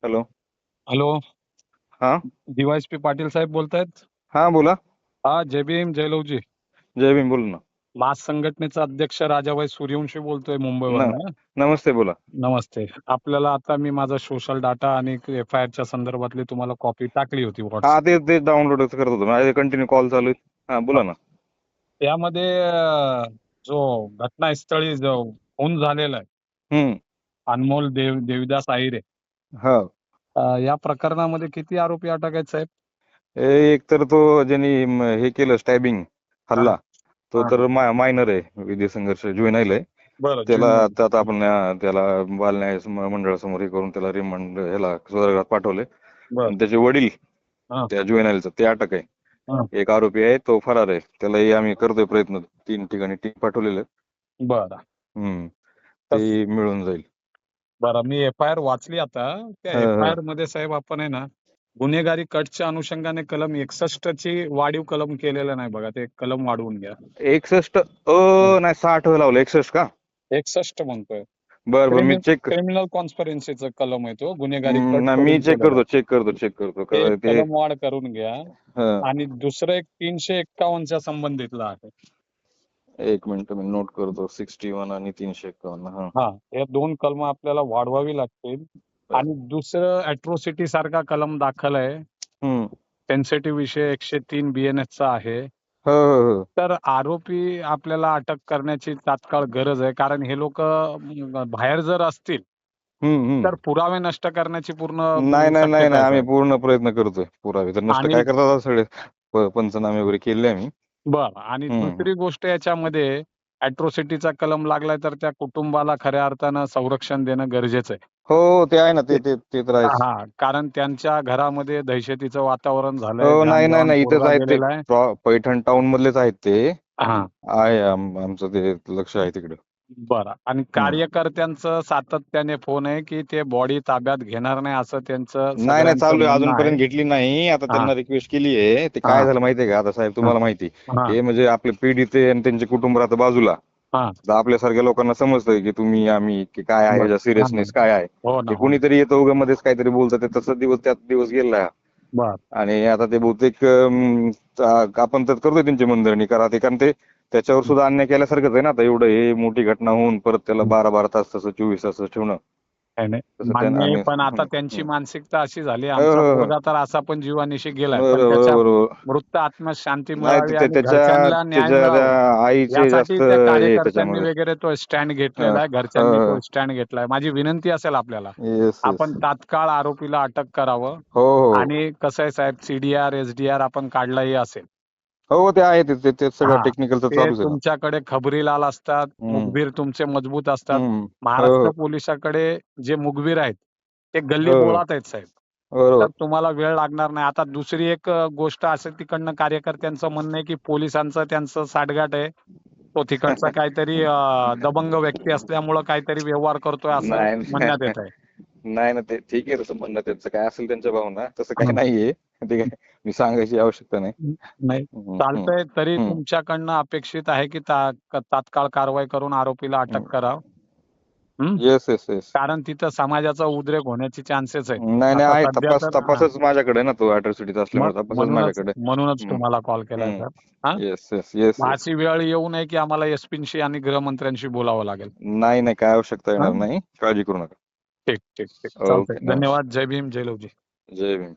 Hello. Hello. हा DySP Patil साहेब बोलतायत? हा बोला. हा, जय भीम जय लवजी. जय भीम. बोल ना. मास संघटनेचा अध्यक्ष राजाभाई सूर्यवंशी बोलतोय न मुंबईवरनं. नमस्ते. बोला. नमस्ते. आपल्याला आता मी माझा सोशल डाटा आणि FIR च्या संदर्भातली तुम्हाला कॉपी टाकली होती हा व्हॉट्सअप. ते डाउनलोड करत होतो. माझे कंटिन्यू कॉल चालू आहेत. हा बोला ना. त्यामध्ये जो घटनास्थळी जो खून झालेला आहे हम्म. अनमोल देविदास आहिरे, हा. या प्रकरणामध्ये किती आरोपी अटक आहेत साहेब? एक तर तो ज्यांनी हे केलं स्टॅबिंग हा हल्ला, तो हा. तर मायनर आहे, विधी संघर्ष जुवेनाईल आहे. बरं, त्याला जुनियर. आता आपण त्याला बालन्याय मंडळासमोर हे करून त्याला रिमांड ह्याला सुधारगृहात पाठवले. बर. आणि त्याचे वडील हा त्या जुवेनाईलचं ते अटक आहे. हा. एक आरोपी आहे तो फरार आहे. त्यालाही आम्ही करतोय प्रयत्न, 3 ठिकाणी टीम पाठवलेलं. बरं. ते मिळून जाईल. बरं, मी FIR वाचली आता. त्या FIR मध्ये साहेब आपण आहे ना, गुन्हेगारी कटच्या अनुषंगाने कलम 61 ची वाढीव कलम केलेलं नाही बघा. ते कलम वाढवून घ्या. 61 नाही 60 लावलं. 61 का? 61 म्हणतोय. बरं मी चेक. क्रिमिनल कॉन्स्पिरन्सीचा कलम आहे तो, गुन्हेगारी कट नाही मी करून चेक केलेला. चेक करतो ते एक ते. कलम वाढ करून घ्या. हं, आणि दुसरं एक 351 च्या संबंधितला आहे. एक मिनिट मी नोट करतो. 61 आणि 351. हा. हा, हे 2 कलम आपल्याला वाढवावी लागतील. आणि दुसरं अॅट्रॉसिटी सारखा कलम दाखल आहे. हम्म. सेन्सिटिव्ह विषय 103 BNS चा आहे. हो हो हो. तर आरोपी आपल्याला अटक करण्याची तात्काळ गरज आहे, कारण हे लोक बाहेर जर असतील तर पुरावे नष्ट करण्याची पूर्ण नाही नाही नाही शक्यता नाही, आहे आम्ही साहेब. पूर्ण प्रयत्न करतोय. पुरावे तर नष्ट आणि काय करतात सगळे. पंचनामे वगैरे केले आम्ही. आणि हम्म. दुसरी गोष्ट याच्यामध्ये अॅट्रॉसिटीचा कलम लागलाय, तर त्या कुटुंबाला खऱ्या अर्थानं संरक्षण देणं गरजेचं आहे. हो ते आहे ना. ते तर आहेच. हा, कारण त्यांच्या घरामध्ये दहशतीचं वातावरण झालंय, हो नाही नाही जान नाही, इथेच पोरगा आहेत ते. गेलेला आहे. पैठण टाउन मधलेच आहेत ते. हा. आहे आमचं ते लक्ष आहे तिकडे. बरं. आणि कार्यकर्त्यांचं सातत्याने फोन आहे की ते बॉडी ताब्यात घेणार नाही, असं त्यांचं नाही नाही, सगळ्यांचं चालू आहे. म्हणणं आहे. अजूनपर्यंत घेतली नाही. आता हा त्यांना रिक्वेस्ट केली आहे. ते हा काय झालं माहितीये का आता साहेब, हा तुम्हाला माहिती, हा हे म्हणजे आपले पीडिते आणि त्यांचे कुटुंब राहतं बाजूला. हा. आता आपल्यासारख्या लोकांना समजतंय की तुम्ही आम्ही की काय आहे, बर. याचा हा ना. सिरियसनेस काय आहे. हो ना, हे हो ना. कुणीतरी येतं उगा मध्येच काहीतरी बोलतं, ते तसं त्यात दिवस गेला. बर. आणि आता ते बहुतेक आपण तर करतोय त्यांची मनधरणी करा ते, कारण ते त्याच्यावर सुद्धा अन्याय केल्यासारखंच आहे ना. आता एवढं हे मोठी घटना होऊन परत त्याला 12-12 तास तसं 24 तास ठेवणं. नाही नाही, तसं मान्य आहे. आम्ही पण आता त्यांची मानसिकता अशी झाली, हो आमचा हो हो. पोरगा तर असा पण जीवानिशी गेलाय, पण त्याच्या बरोबर बरोबर. मृत आत्म्यास शांती नाही मिळावी ते आणि त्याच्या घरच्यांना न्याय त्याच्या मिळावा, त्या आईचे यासाठी जास्त त्या हे कार्यकर्त्यांनी त्याच्यामध्ये. वगैरे तो स्टँड हं, घेतलेला आहे. घरच्यांनी तो हं, स्टँड घेतलाय. माझी विनंती असेल आपल्याला, येस येस. आपण तात्काळ आरोपीला अटक करावं. हो हो आणि कसं आहे साहेब, CDR SDR आपण काढलाही असेल. हो. ते आहे, ते सगळं हा, टेक्निकलचं ते चालूच आहे ना. तुमच्याकडे खबरीलाल असतात, हम्म मुखबीर तुमचे मजबूत असतात. हम्म. हो महाराष्ट्र हो पोलिसाकडे जे मुखबीर आहेत ते गल्ली हो हो. बोळात आहेत साहेब. तर बरोबर. तुम्हाला वेळ लागणार नाही. आता दुसरी एक गोष्ट असेल, तिकडनं कार्यकर्त्यांचं म्हणणं आहे की पोलिसांचं त्यांचं साठगाठ आहे. तो तिकडचा काहीतरी दबंग व्यक्ती असल्यामुळं काहीतरी व्यवहार करतोय, असं नाही म्हणण्यात येत आहे. नाही ना, ते ठीक आहे तसं म्हणणं त्यांचं. काय असेल त्यांच्या भावना, तसं काही हं. नाहीये. ते काय मी सांगायची आवश्यकता नाही. नाही, हम्म, हम्म, चालतंय. तरी हम्म, तुमच्याकडनं अपेक्षित आहे की तात्काळ कारवाई करून आरोपीला अटक हम्म. करावं. हं? Yes yes yes. कारण तिथं समाजाचा उद्रेक होण्याचे चान्सेस आहेत. नाही नाही, आता आहे सध्या तपास. तर तपासच माझ्याकडे ना, तो अॅट्रॉसिटीचा मग असल्यामुळे तपासच म्हणूनच माझ्याकडे. म्हणूनच हम्म, तुम्हाला कॉल केलाय हम्म. सर. हा, येस येस येस मग येस. अशी वेळ येऊ नये की आम्हाला SP-शी आणि गृहमंत्र्यांशी बोलावं लागेल. नाही नाही, काय आवश्यकता हा, येणार नाही. काळजी करू नका. ठीक ठीक ठीक, ओके, चालतंय. नमस्कार. धन्यवाद. जय भीम जय लवजी. जय भीम.